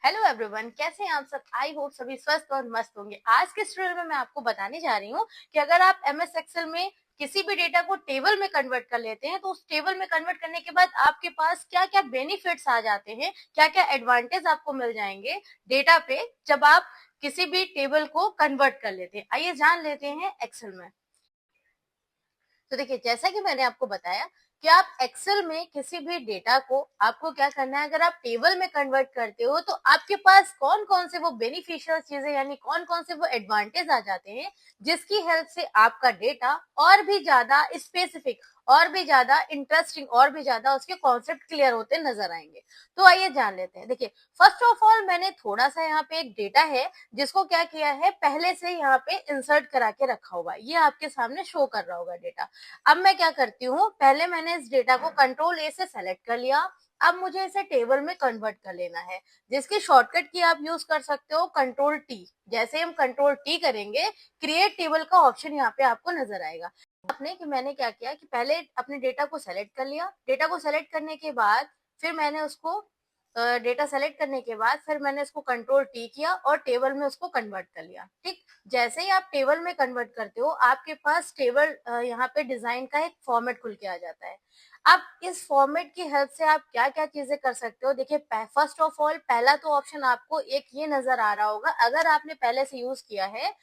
Hello everyone, कैसे हैं आप सब। आई होप सभी स्वस्थ और मस्त होंगे। आज के ट्यूटोरियल में मैं आपको बताने जा रही हूँ कि अगर आप एमएस एक्सेल में किसी भी डेटा को टेबल में कन्वर्ट कर लेते हैं तो उस टेबल में कन्वर्ट करने के बाद आपके पास क्या क्या बेनिफिट्स आ जाते हैं, क्या क्या एडवांटेज आपको मिल जाएंगे डेटा पे जब आप किसी भी टेबल को कन्वर्ट कर लेते हैं। आइए जान लेते हैं एक्सेल में। तो देखिए, जैसा कि मैंने आपको बताया कि आप एक्सेल में किसी भी डेटा को आपको क्या करना है, अगर आप टेबल में कन्वर्ट करते हो तो आपके पास कौन कौन से वो बेनिफिशियल चीजें यानी कौन कौन से वो एडवांटेज आ जाते हैं जिसकी हेल्प से आपका डेटा और भी ज्यादा स्पेसिफिक और भी ज्यादा इंटरेस्टिंग और भी ज्यादा उसके कॉन्सेप्ट क्लियर होते नजर आएंगे। तो आइए जान लेते हैं। देखिए, फर्स्ट ऑफ ऑल मैंने थोड़ा सा यहाँ पे एक डेटा है जिसको क्या किया है, पहले से यहाँ पे इंसर्ट करा के रखा हुआ है। ये आपके सामने शो कर रहा होगा डेटा। अब मैं क्या करती हूँ, पहले मैंने इस डेटा को कंट्रोल ए से सेलेक्ट कर लिया। अब मुझे इसे टेबल में कन्वर्ट कर लेना है, जिसकी शॉर्टकट की आप यूज कर सकते हो कंट्रोल टी। जैसे हम कंट्रोल टी करेंगे, क्रिएट टेबल का ऑप्शन यहाँ पे आपको नजर आएगा। आपने कि मैंने क्या किया कि पहले अपने डेटा को सेलेक्ट कर लिया। डेटा को सेलेक्ट करने के बाद फिर मैंने उसको डेटा सेलेक्ट करने के बाद फिर मैंने इसको कंट्रोल टी किया और टेबल में उसको कन्वर्ट कर लिया। ठीक, जैसे ही आप टेबल में कन्वर्ट करते हो आपके पास टेबल यहाँ पे डिजाइन का एक फॉर्मेट खुल के आ जाता है। अब इस फॉर्मेट की हेल्प से आप क्या क्या चीजें कर सकते हो। देखिए, फर्स्ट ऑफ ऑल पहला तो ऑप्शन आपको एक ये नजर आ रहा होगा, अगर आपने पहले से यूज किया है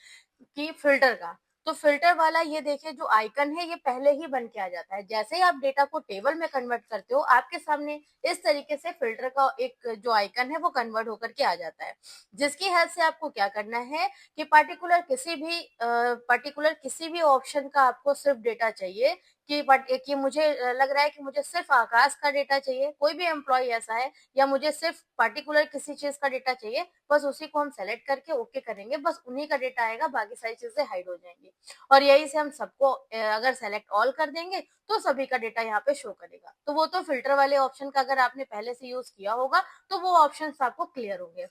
कि फिल्टर का, तो फिल्टर वाला ये देखिए जो आइकन है ये पहले ही बन के आ जाता है। जैसे ही आप डेटा को टेबल में कन्वर्ट करते हो आपके सामने इस तरीके से फिल्टर का एक जो आइकन है वो कन्वर्ट होकर के आ जाता है, जिसकी हेल्प से आपको क्या करना है कि पर्टिकुलर किसी भी ऑप्शन का आपको सिर्फ डेटा चाहिए कि मुझे लग रहा है कि मुझे सिर्फ आकाश का डेटा चाहिए, कोई भी एम्प्लॉय ऐसा है, या मुझे सिर्फ पर्टिकुलर किसी चीज का डेटा चाहिए, बस उसी को हम सेलेक्ट करके ओके करेंगे, बस उन्हीं का डेटा आएगा, बाकी सारी चीजें हाइड हो जाएंगी। और यही से हम सबको अगर सेलेक्ट ऑल कर देंगे तो सभी का डेटा यहाँ पे शो करेगा। तो वो तो फिल्टर वाले ऑप्शन का अगर आपने पहले से यूज किया होगा तो वो ऑप्शन आपको क्लियर होंगे।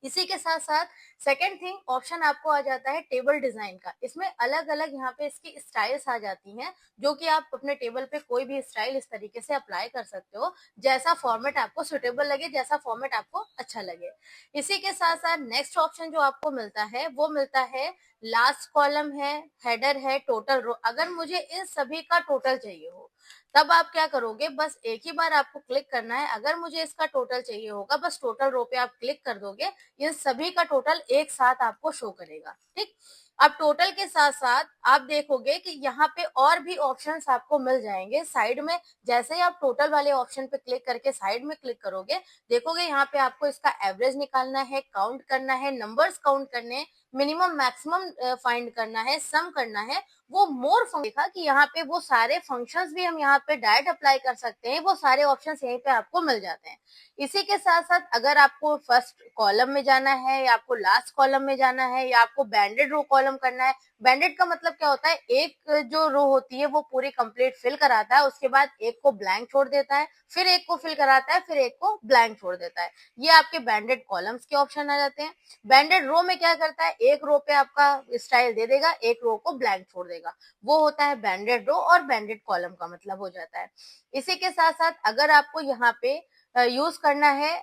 इसी के साथ साथ सेकेंड थिंग ऑप्शन आपको आ जाता है टेबल डिजाइन का। इसमें अलग अलग यहाँ पे इसकी स्टाइल्स आ जाती हैं, जो कि आप अपने टेबल पे कोई भी स्टाइल इस तरीके से अप्लाई कर सकते हो, जैसा फॉर्मेट आपको सुटेबल लगे, जैसा फॉर्मेट आपको अच्छा लगे। इसी के साथ साथ नेक्स्ट ऑप्शन जो आपको मिलता है वो मिलता है लास्ट कॉलम है, हेडर है, टोटल रो। अगर मुझे इन सभी का टोटल चाहिए हो तब आप क्या करोगे, बस एक ही बार आपको क्लिक करना है। अगर मुझे इसका टोटल चाहिए होगा बस टोटल रो पे आप क्लिक कर दोगे, इन सभी का टोटल एक साथ आपको शो करेगा। ठीक, अब टोटल के साथ साथ आप देखोगे कि यहाँ पे और भी ऑप्शंस आपको मिल जाएंगे साइड में। जैसे ही आप टोटल वाले ऑप्शन पे क्लिक करके साइड में क्लिक करोगे, देखोगे यहाँ पे आपको इसका एवरेज निकालना है, काउंट करना है, नंबर्स काउंट करने, मिनिमम मैक्सिमम फाइंड करना है, सम करना है। वो मोर देखा कि यहाँ पे वो सारे फंक्शंस भी हम यहाँ पे डायरेक्ट अप्लाई कर सकते हैं, वो सारे ऑप्शंस यहीं पे आपको मिल जाते हैं। इसी के साथ साथ अगर आपको फर्स्ट कॉलम में जाना है या आपको लास्ट कॉलम में जाना है या आपको बैंडेड रो कॉलम करना है, बैंडेड का मतलब क्या होता है, एक जो रो होती है वो पूरी कंप्लीट फिल कराता है, उसके बाद एक को ब्लैंक छोड़ देता है, फिर एक को फिल कराता है, फिर एक को ब्लैंक छोड़ देता है। ये आपके बैंडेड कॉलम्स के ऑप्शन आ जाते हैं। बैंडेड रो में क्या करता है, एक रो पे आपका स्टाइल दे देगा, एक रो को ब्लैंक छोड़ देगा, वो होता है बैंडेड रो और बैंडेड कॉलम का मतलब हो जाता है। इसी के साथ साथ अगर आपको यहाँ पे यूज करना है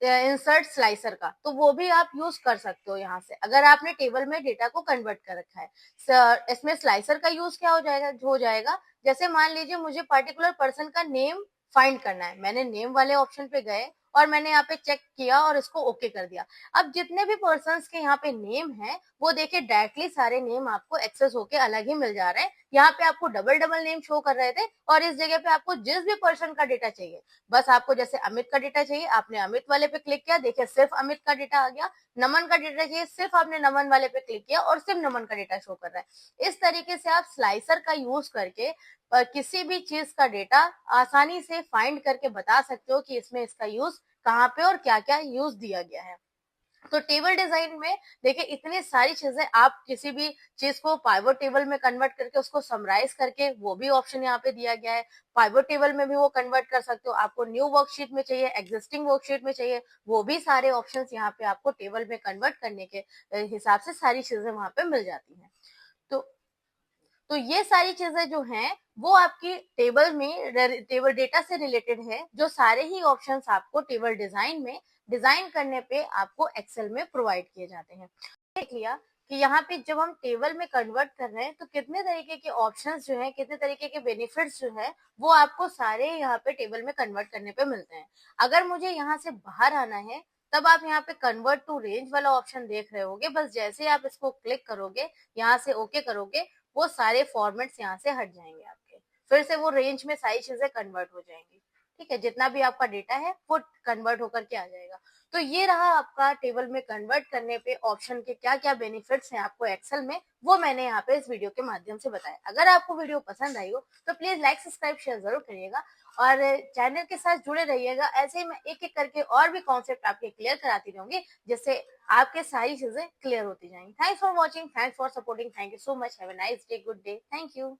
इंसर्ट स्लाइसर का, तो वो भी आप यूज कर सकते हो यहाँ से, अगर आपने टेबल में डेटा को कन्वर्ट कर रखा है। इसमें स्लाइसर का यूज क्या हो जाएगा, जैसे मान लीजिए मुझे पर्टिकुलर पर्सन का नेम फाइंड करना है, मैंने नेम वाले ऑप्शन पे गए और मैंने यहाँ पे चेक किया और इसको ओके कर दिया। अब जितने भी पर्सन्स के यहाँ पे नेम है वो देखिए डायरेक्टली सारे नेम आपको एक्सेस होके अलग ही मिल जा रहे हैं। यहाँ पे आपको डबल डबल नेम शो कर रहे थे और इस जगह पे आपको जिस भी पर्सन का डेटा चाहिए, बस आपको जैसे अमित का डेटा चाहिए आपने अमित वाले पे क्लिक किया, देखिए सिर्फ अमित का डेटा आ गया। नमन का डेटा चाहिए, सिर्फ आपने नमन वाले पे क्लिक किया और सिर्फ नमन का डेटा शो कर रहा है। इस तरीके से आप स्लाइसर का यूज करके किसी भी चीज का डेटा आसानी से फाइंड करके बता सकते हो कि इसमें इसका यूज कहाँ पे और क्या क्या यूज दिया गया है। तो टेबल डिजाइन में देखिए इतनी सारी चीजें, आप किसी भी चीज को पाइवट टेबल में कन्वर्ट करके उसको समराइज करके वो भी ऑप्शन यहाँ पे दिया गया है। पाइवट टेबल में भी वो कन्वर्ट कर सकते हो, आपको न्यू वर्कशीट में चाहिए, एग्जिस्टिंग वर्कशीट में चाहिए, वो भी सारे ऑप्शंस यहाँ पे आपको टेबल में कन्वर्ट करने के हिसाब से सारी चीजें वहां पे मिल जाती हैं। तो तो ये सारी चीजें जो हैं वो आपकी टेबल डेटा से रिलेटेड है, जो सारे ही ऑप्शंस आपको टेबल डिजाइन में डिजाइन करने पे आपको एक्सेल में प्रोवाइड किए जाते हैं। देख लिया कि यहाँ पे जब हम टेबल में कन्वर्ट कर रहे हैं तो कितने तरीके के ऑप्शंस जो है, कितने तरीके के बेनिफिट्स जो है वो आपको सारे यहाँ पे टेबल में कन्वर्ट करने पे मिलते हैं। अगर मुझे यहाँ से बाहर आना है तब आप यहाँ पे कन्वर्ट टू रेंज वाला ऑप्शन देख रहे होगे, बस जैसे ही आप इसको क्लिक करोगे, यहाँ से ओके करोगे, वो सारे फॉर्मेट्स यहाँ से हट जाएंगे आपके, फिर से वो रेंज में सारी चीजें कन्वर्ट हो जाएंगी। ठीक है, जितना भी आपका डेटा है वो कन्वर्ट होकर के आ जाएगा। तो ये रहा आपका टेबल में कन्वर्ट करने पे ऑप्शन के क्या क्या बेनिफिट्स हैं आपको एक्सेल में, वो मैंने यहाँ पे इस वीडियो के माध्यम से बताया। अगर आपको वीडियो पसंद आई हो तो प्लीज लाइक सब्सक्राइब शेयर जरूर करिएगा और चैनल के साथ जुड़े रहिएगा। ऐसे ही मैं एक एक करके और भी कॉन्सेप्ट आपके क्लियर कराती रहूंगी, जिससे आपके सारी चीजें क्लियर होती जाएंगी। Thanks for watching, thanks for supporting, thank you so much, have a nice day, good day, thank you.